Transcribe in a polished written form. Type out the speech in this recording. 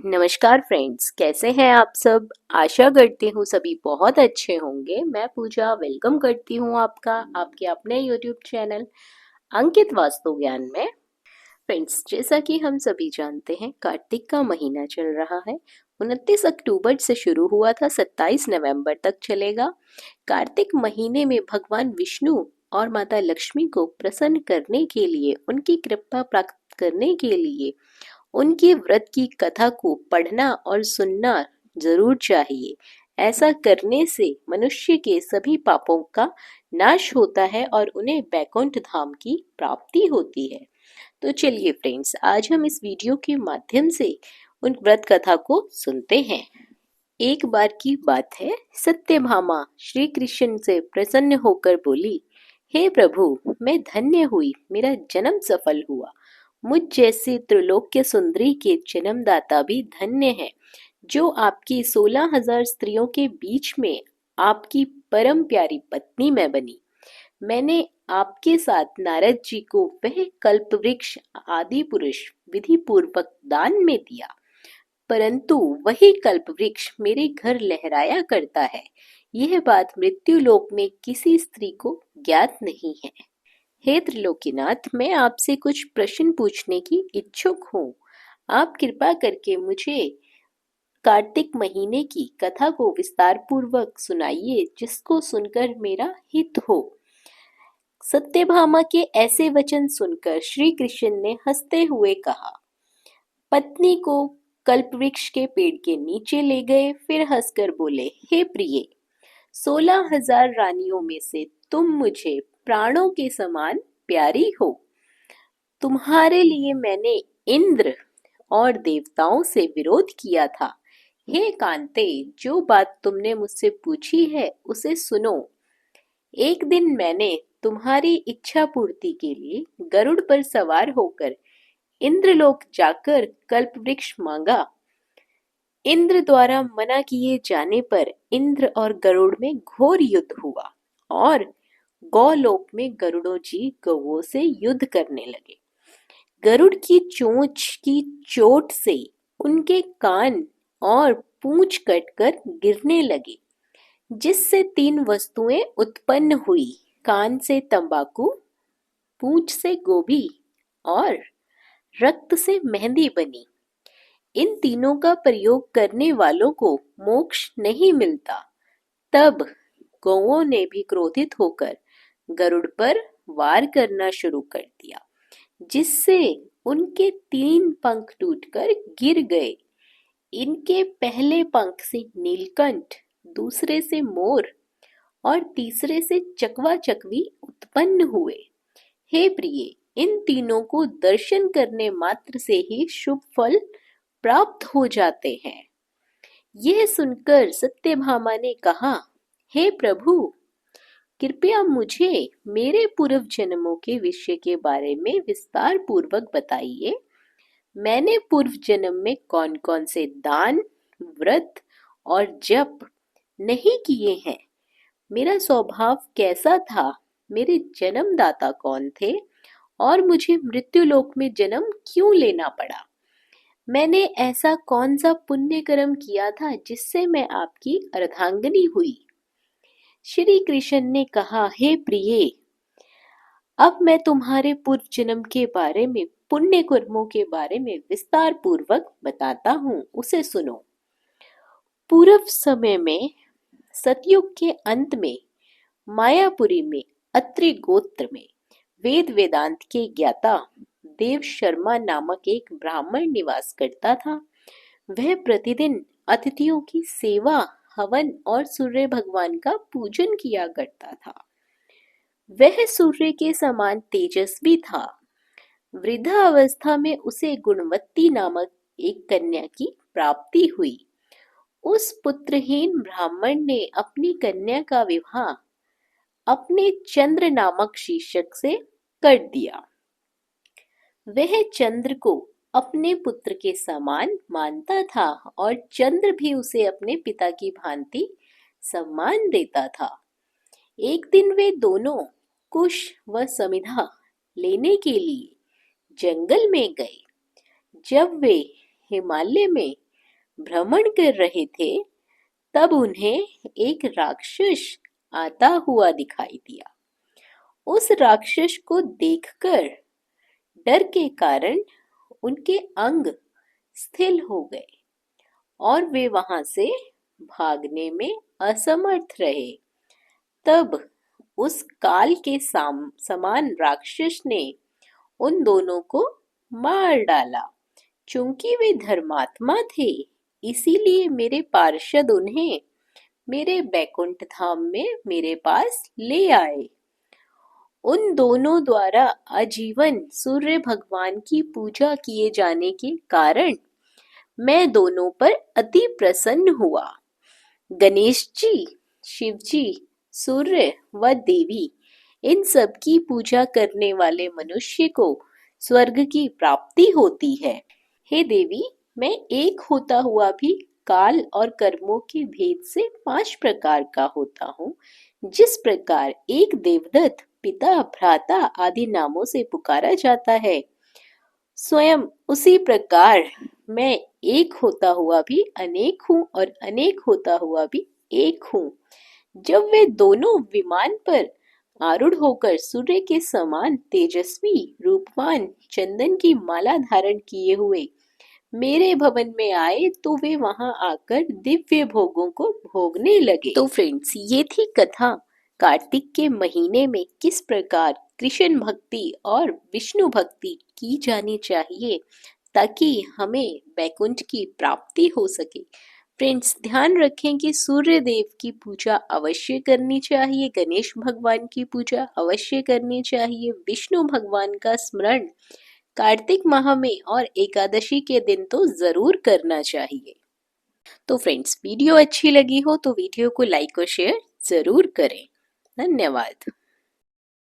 नमस्कार फ्रेंड्स, कैसे हैं आप सब। आशा करती हूँ सभी बहुत अच्छे होंगे। मैं पूजा वेलकम करती हूँ आपका आपके अपने यूट्यूब चैनल अंकित वास्तु ज्ञान में। फ्रेंड्स, जैसा कि हम सभी जानते हैं, कार्तिक का महीना चल रहा है। 29 अक्टूबर से शुरू हुआ था, 27 नवंबर तक चलेगा। कार्तिक महीने में भगवान विष्णु और माता लक्ष्मी को प्रसन्न करने के लिए, उनकी कृपा प्राप्त करने के लिए उनकी व्रत की कथा को पढ़ना और सुनना जरूर चाहिए। ऐसा करने से मनुष्य के सभी पापों का नाश होता है और उन्हें बैकुंठ धाम की प्राप्ति होती है। तो चलिए फ्रेंड्स, आज हम इस वीडियो के माध्यम से उन व्रत कथा को सुनते हैं। एक बार की बात है, सत्यभामा श्री कृष्ण से प्रसन्न होकर बोली, हे प्रभु, मैं धन्य हुई, मेरा जन्म सफल हुआ। मुझ जैसी त्रिलोक्य सुंदरी के जन्मदाता भी धन्य है, जो आपकी 16,000 स्त्रियों के बीच में आपकी परम प्यारी पत्नी मैं बनी। मैंने आपके साथ नारद जी को वह कल्प वृक्ष आदि पुरुष विधि पूर्वक दान में दिया, परंतु वही कल्प वृक्ष मेरे घर लहराया करता है। यह बात मृत्यु लोक में किसी स्त्री को ज्ञात नहीं है। हे त्रिलोकीनाथ, मैं आपसे कुछ प्रश्न पूछने की इच्छुक हूँ। आप कृपा करके मुझे कार्तिक महीने की कथा को विस्तार पूर्वक सुनाइए, जिसको सुनकर मेरा हित हो। सत्यभामा के ऐसे वचन सुनकर श्री कृष्ण ने हंसते हुए कहा, पत्नी को कल्पवृक्ष के पेड़ के नीचे ले गए, फिर हंसकर बोले, हे प्रिय, 16,000 रानियों में से तुम मुझे प्राणों के समान प्यारी हो। तुम्हारे लिए मैंने इंद्र और देवताओं से विरोध किया था। हे कांते, जो बात तुमने मुझसे पूछी है उसे सुनो। एक दिन मैंने तुम्हारी इच्छा पूर्ति के लिए गरुड़ पर सवार होकर इंद्रलोक जाकर कल्पवृक्ष मांगा। इंद्र द्वारा मना किए जाने पर इंद्र और गरुड़ में घोर युद्ध हुआ और गौलोक में गरुड़ों जी गौओं से युद्ध करने लगे। गरुड़ की चोंच की चोट से उनके कान और पूंछ कटकर गिरने लगे, जिससे 3 वस्तुएं उत्पन्न हुई। कान से तंबाकू, पूंछ से गोभी और रक्त से मेहंदी बनी। इन तीनों का प्रयोग करने वालों को मोक्ष नहीं मिलता। तब गौओं ने भी क्रोधित होकर गरुड़ पर वार करना शुरू कर दिया, जिससे उनके 3 पंख टूटकर गिर गए। इनके पहले पंख से नीलकंठ, दूसरे से मोर और तीसरे से चकवा चकवी उत्पन्न हुए। हे प्रिय, इन तीनों को दर्शन करने मात्र से ही शुभ फल प्राप्त हो जाते हैं। यह सुनकर सत्यभामा ने कहा, हे प्रभु, कृपया मुझे मेरे पूर्व जन्मों के विषय के बारे में विस्तार पूर्वक बताइए। मैंने पूर्व जन्म में कौन कौन से दान, व्रत और जप नहीं किए हैं? मेरा स्वभाव कैसा था? मेरे जन्मदाता कौन थे? और मुझे मृत्युलोक में जन्म क्यों लेना पड़ा? मैंने ऐसा कौन सा पुण्य कर्म किया था जिससे मैं आपकी अर्धांगिनी हुई? श्री कृष्ण ने कहा, हे प्रिय, अब मैं तुम्हारे पूर्व जन्म के बारे में, पुण्य कर्मों के बारे में विस्तार पूर्वक बताता हूँ, उसे सुनो। पूर्व समय में, सतयुग के अंत में, मायापुरी में, अत्रि गोत्र में वेद वेदांत के ज्ञाता देव शर्मा नामक एक ब्राह्मण निवास करता था। वह प्रतिदिन अतिथियों की सेवा, हवन और सूर्य भगवान का पूजन किया करता था। वह सूर्य के समान तेजस्वी था। वृद्धावस्था में उसे गुणवती नामक एक कन्या की प्राप्ति हुई। उस पुत्रहीन ब्राह्मण ने अपनी कन्या का विवाह अपने चंद्र नामक शिक्षक से कर दिया। वह चंद्र को अपने पुत्र के समान मानता था और चंद्र भी उसे अपने पिता की भांति सम्मान देता था। एक दिन वे दोनों कुश व समिधा लेने के लिए जंगल में गए। जब वे हिमालय में भ्रमण कर रहे थे, तब उन्हें एक राक्षस आता हुआ दिखाई दिया। उस राक्षस को देखकर डर के कारण उनके अंग स्थिर हो गए और वे वहां से भागने में असमर्थ रहे। तब उस काल के समान राक्षस ने उन दोनों को मार डाला। चूंकि वे धर्मात्मा थे, इसीलिए मेरे पार्षद उन्हें मेरे बैकुंठ धाम में मेरे पास ले आए। उन दोनों द्वारा आजीवन सूर्य भगवान की पूजा किए जाने के कारण मैं दोनों पर अति प्रसन्न हुआ। गणेश जी, शिव जी, सूर्य व देवी, इन सब की पूजा करने वाले मनुष्य को स्वर्ग की प्राप्ति होती है। हे देवी, मैं एक होता हुआ भी काल और कर्मों के भेद से 5 प्रकार का होता हूँ। जिस प्रकार एक देवदत्त पिता, भ्राता आदि नामों से पुकारा जाता है, स्वयं उसी प्रकार मैं एक होता हुआ भी अनेक हूँ और अनेक होता हुआ भी एक हूँ। जब वे दोनों विमान पर आरूढ़ होकर सूर्य के समान तेजस्वी रूपवान चंदन की माला धारण किए हुए मेरे भवन में आए, तो वे वहां आकर दिव्य भोगों को भोगने लगे। तो फ्रेंड्स, ये थी कथा कार्तिक के महीने में किस प्रकार कृष्ण भक्ति और विष्णु भक्ति की जानी चाहिए ताकि हमें वैकुंठ की प्राप्ति हो सके। फ्रेंड्स, ध्यान रखें कि सूर्य देव की पूजा अवश्य करनी चाहिए, गणेश भगवान की पूजा अवश्य करनी चाहिए, विष्णु भगवान का स्मरण कार्तिक माह में और एकादशी के दिन तो जरूर करना चाहिए। तो फ्रेंड्स, वीडियो अच्छी लगी हो तो वीडियो को लाइक और शेयर जरूर करें। धन्यवाद।